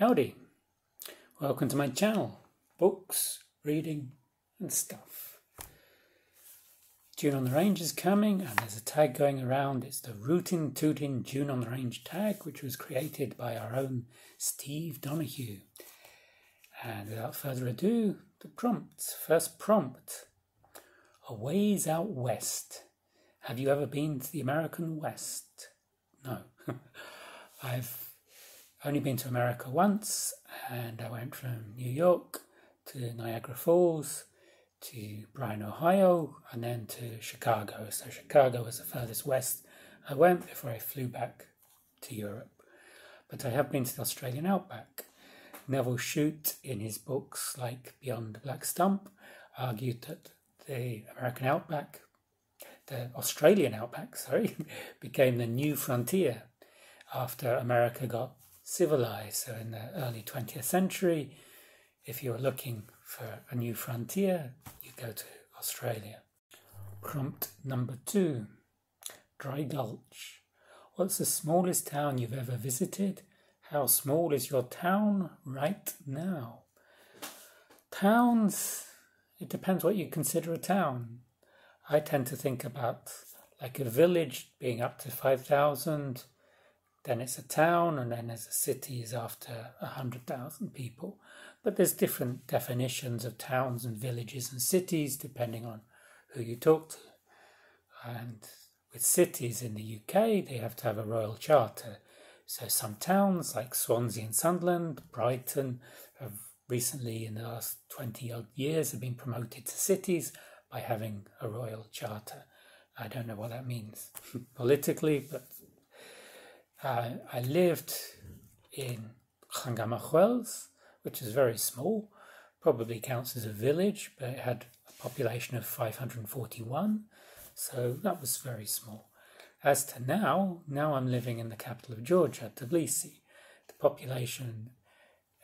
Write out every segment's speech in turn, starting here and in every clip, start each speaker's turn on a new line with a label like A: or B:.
A: Howdy, welcome to my channel, books, reading and stuff. June on the Range is coming and there's a tag going around. It's the Rootin Tootin June on the Range tag, which was created by our own Steve Donahue. And without further ado, the prompt. First prompt. A ways out west. Have you ever been to the American West? No. I've only been to America once, and I went from New York to Niagara Falls to Bryan, Ohio, and then to Chicago. So Chicago was the furthest west I went before I flew back to Europe. But I have been to the Australian outback. Neville Shute, in his books like Beyond the Black Stump, argued that the Australian outback, became the new frontier after America got civilized. So in the early 20th century, if you were looking for a new frontier, you go to Australia. Prompt number 2. Dry Gulch. What's the smallest town you've ever visited? How small is your town right now? Towns, it depends what you consider a town. I tend to think about like a village being up to 5,000, then it's a town, and then there's a city is after 100,000 people. But there's different definitions of towns and villages and cities depending on who you talk to. And with cities in the UK, they have to have a royal charter. So some towns like Swansea and Sunderland, Brighton, have recently in the last 20-odd years have been promoted to cities by having a royal charter. I don't know what that means politically, but I lived in Llangamachwels, which is very small, probably counts as a village, but it had a population of 541, so that was very small. As to now I'm living in the capital of Georgia, Tbilisi. The population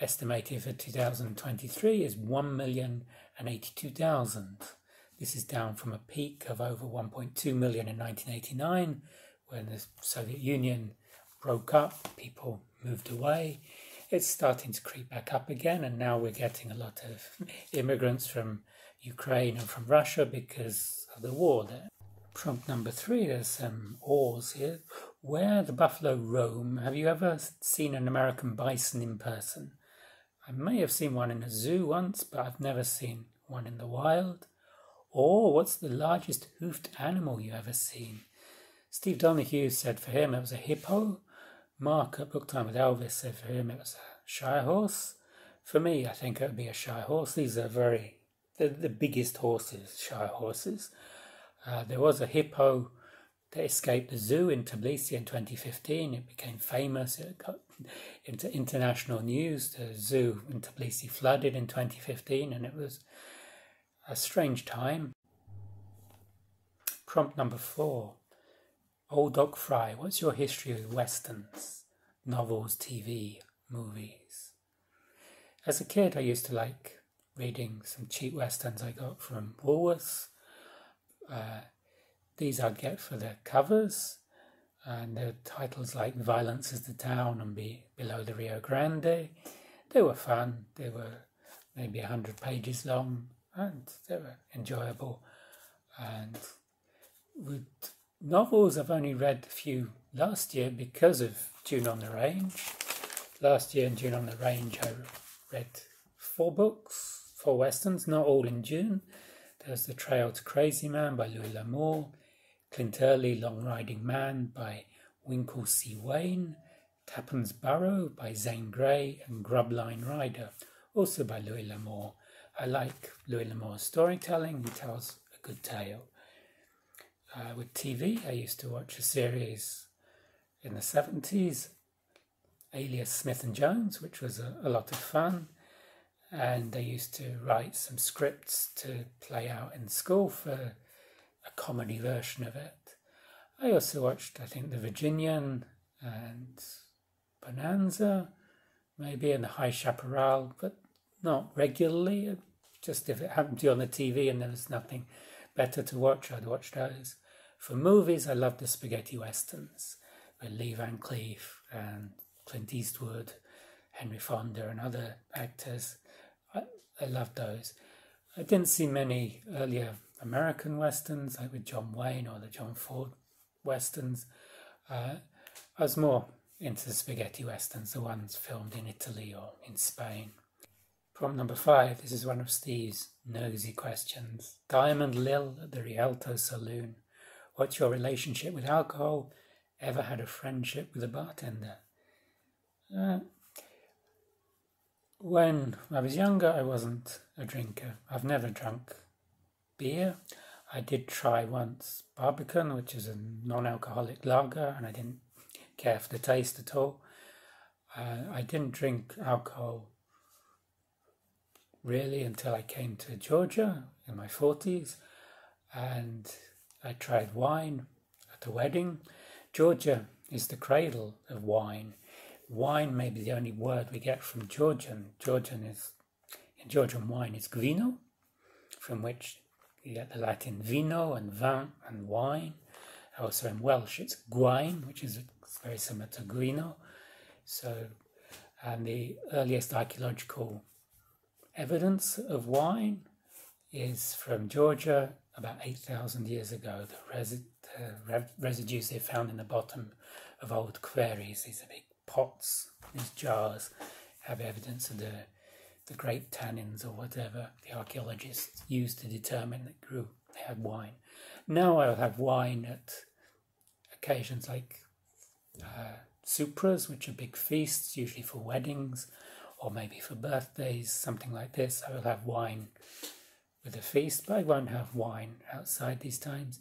A: estimated for 2023 is 1,082,000. This is down from a peak of over 1.2 million in 1989, when the Soviet Union broke up, people moved away. It's starting to creep back up again, and now we're getting a lot of immigrants from Ukraine and from Russia because of the war there. Prompt number 3, there's some ores here. Where the buffalo roam, have you ever seen an American bison in person? I may have seen one in a zoo once, but I've never seen one in the wild. Or what's the largest hoofed animal you ever seen? Steve Donahue said for him it was a hippo. Mark at Book Time with Elvis said for him it was a shire horse. For me, I think it would be a shire horse. These are the biggest horses, shire horses. There was a hippo that escaped the zoo in Tbilisi in 2015. It became famous. It got into international news. The zoo in Tbilisi flooded in 2015, and it was a strange time. Prompt number 4. Old Doc Frye, what's your history with westerns, novels, TV, movies? As a kid, I used to like reading some cheap westerns I got from Woolworths. These I'd get for their covers, and the titles like Violence is the Town and Below the Rio Grande. They were fun. They were maybe 100 pages long, and they were enjoyable. And with novels, I've only read a few last year because of June on the Range. Last year in June on the Range, I read 4 books, 4 westerns, not all in June. There's The Trail to Crazy Man by Louis L'Amour, Clint Early, Long Riding Man by Winkle C. Wayne, Tappan's Burrow by Zane Grey, and Grubline Rider, also by Louis L'Amour. I like Louis L'Amour's storytelling. He tells a good tale. With TV, I used to watch a series in the 70s, Alias Smith and Jones, which was a lot of fun. And they used to write some scripts to play out in school for a comedy version of it. I also watched, I think, The Virginian and Bonanza, maybe, and The High Chaparral, but not regularly. Just if it happened to you on the TV and there was nothing better to watch, I'd watch those. For movies, I love the spaghetti westerns with Lee Van Cleef and Clint Eastwood Henry Fonda and other actors. I loved those. I didn't see many earlier American westerns, like with John Wayne or the John Ford westerns. I was more into the spaghetti westerns, the ones filmed in Italy or in Spain. Prompt number 5, this is one of Steve's nosy questions. Diamond Lil at the Rialto saloon. What's your relationship with alcohol? Ever had a friendship with a bartender? When I was younger, I wasn't a drinker. I've never drunk beer. I did try once Barbican, which is a non-alcoholic lager, and I didn't care for the taste at all. I didn't drink alcohol really until I came to Georgia in my 40s, and I tried wine at a wedding. Georgia is the cradle of wine. Wine may be the only word we get from Georgian. Georgian wine is vino, from which you get the Latin vino and vin and wine. Also in Welsh it's gwain, which is very similar to guino. And the earliest archaeological evidence of wine is from Georgia about 8,000 years ago. The residues they found in the bottom of old quarries, these are big pots, these jars, have evidence of the grape tannins or whatever the archaeologists used to determine that they had wine. Now I'll have wine at occasions like supras, which are big feasts, usually for weddings or maybe for birthdays, something like this. I will have wine with a feast, but I won't have wine outside these times.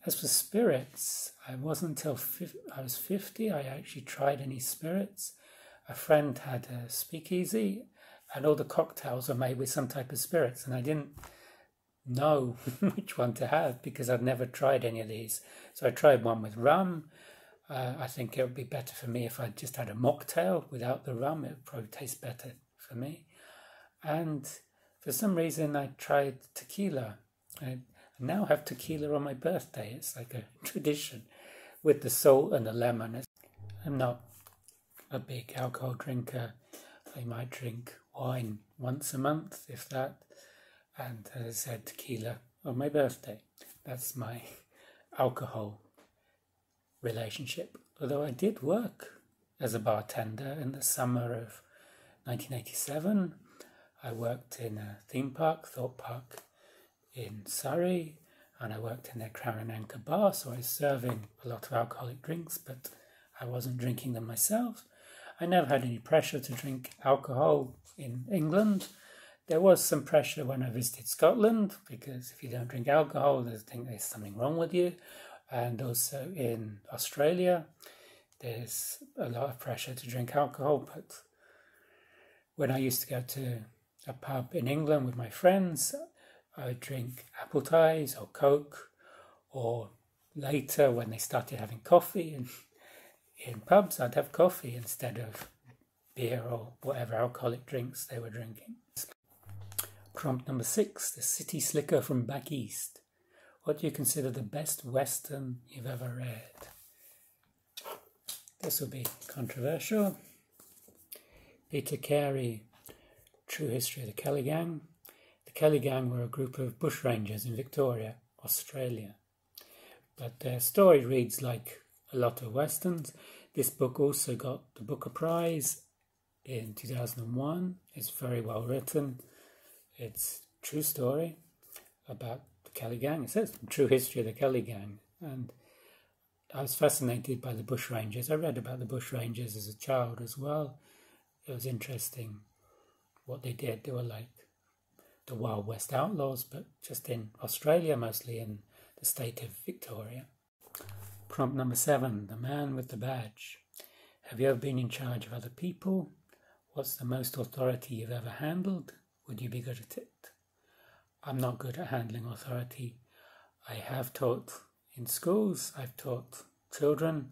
A: As for spirits, it wasn't until I was 50 I actually tried any spirits. A friend had a speakeasy and all the cocktails were made with some type of spirits, and I didn't know which one to have because I'd never tried any of these. So I tried one with rum. I think it would be better for me if I just had a mocktail without the rum. It would probably taste better for me. And for some reason I tried tequila. I now have tequila on my birthday. It's like a tradition with the salt and the lemon. I'm not a big alcohol drinker. I might drink wine once a month, if that. And as I said, tequila on my birthday. That's my alcohol relationship. Although I did work as a bartender in the summer of 1987. I worked in a theme park, Thorpe Park, in Surrey, and I worked in their Crown and Anchor bar, so I was serving a lot of alcoholic drinks, but I wasn't drinking them myself. I never had any pressure to drink alcohol in England. There was some pressure when I visited Scotland, because if you don't drink alcohol, they think there's something wrong with you. And also in Australia, there's a lot of pressure to drink alcohol. But when I used to go to a pub in England with my friends, I would drink apple ties or Coke, or later when they started having coffee in pubs, I'd have coffee instead of beer or whatever alcoholic drinks they were drinking. Prompt number 6, the city slicker from back east. What do you consider the best Western you've ever read? This will be controversial. Peter Carey, True History of the Kelly Gang. The Kelly Gang were a group of bushrangers in Victoria, Australia. But their story reads like a lot of Westerns. This book also got the Booker Prize in 2001. It's very well written. It's a true story about the Kelly Gang. It says True History of the Kelly Gang. And I was fascinated by the bushrangers. I read about the bushrangers as a child as well. It was interesting what they did. They were like the Wild West outlaws, but just in Australia, mostly in the state of Victoria. Prompt number 7, the man with the badge. Have you ever been in charge of other people? What's the most authority you've ever handled? Would you be good at it? I'm not good at handling authority. I have taught in schools, I've taught children,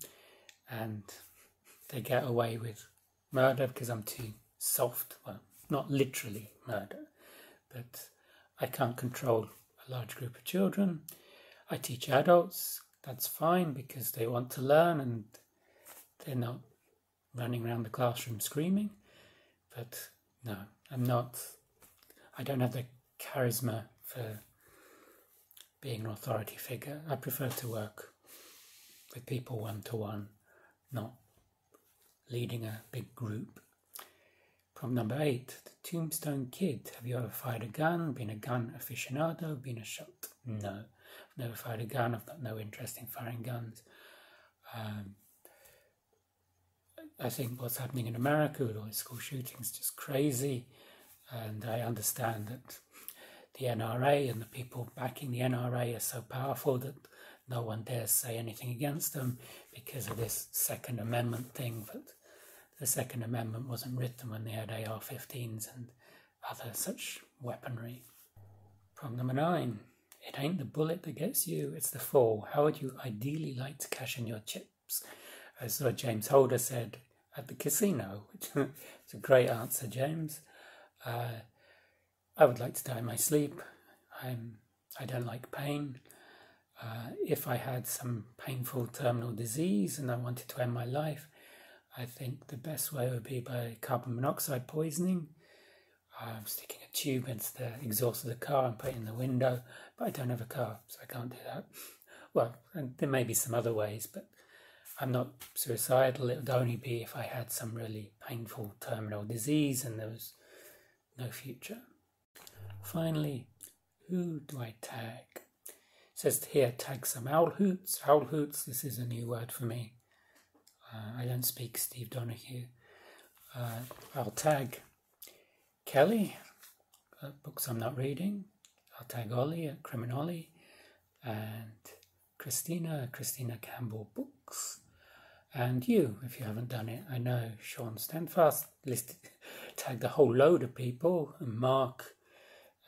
A: and they get away with murder because I'm too soft. Well, not literally murder, but I can't control a large group of children. I teach adults. That's fine because they want to learn and they're not running around the classroom screaming. But no, I don't have the charisma for being an authority figure. I prefer to work with people one-to-one, not leading a big group. Problem number 8, the Tombstone Kid. Have you ever fired a gun, been a gun aficionado, been a shot? No, I've never fired a gun. I've got no interest in firing guns. I think what's happening in America with all these school shootings is just crazy, and I understand that the NRA and the people backing the NRA are so powerful that no one dares say anything against them because of this Second Amendment thing. But the Second Amendment wasn't written when they had AR-15s and other such weaponry. Problem number 9. It ain't the bullet that gets you, it's the fall. How would you ideally like to cash in your chips? I saw James Holder said at the casino, which is a great answer, James. I would like to die in my sleep. I don't like pain. If I had some painful terminal disease and I wanted to end my life, I think the best way would be by carbon monoxide poisoning. Sticking a tube into the exhaust of the car and putting it in the window, but I don't have a car, so I can't do that. Well, and there may be some other ways, but I'm not suicidal. It would only be if I had some really painful terminal disease and there was no future. Finally, who do I tag? It says here, tag some owlhoots. Owlhoots, this is a new word for me. I don't speak Steve Donahue. I'll tag Kelly, books I'm not reading. I'll tag Ollie at Criminoli, and Christina Campbell books. And you, if you haven't done it. I know Sean Standfast tagged a whole load of people, and Mark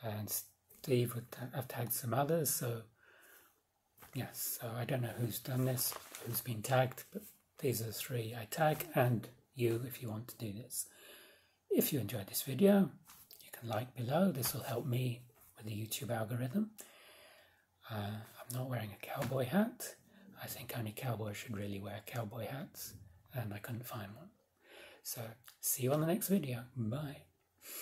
A: and Steve have tagged some others. So yes, so I don't know who's done this, who's been tagged, but these are the 3 I tag, and you if you want to do this. If you enjoyed this video, you can like below. This will help me with the YouTube algorithm. I'm not wearing a cowboy hat. I think only cowboys should really wear cowboy hats, and I couldn't find one. So, see you on the next video. Bye.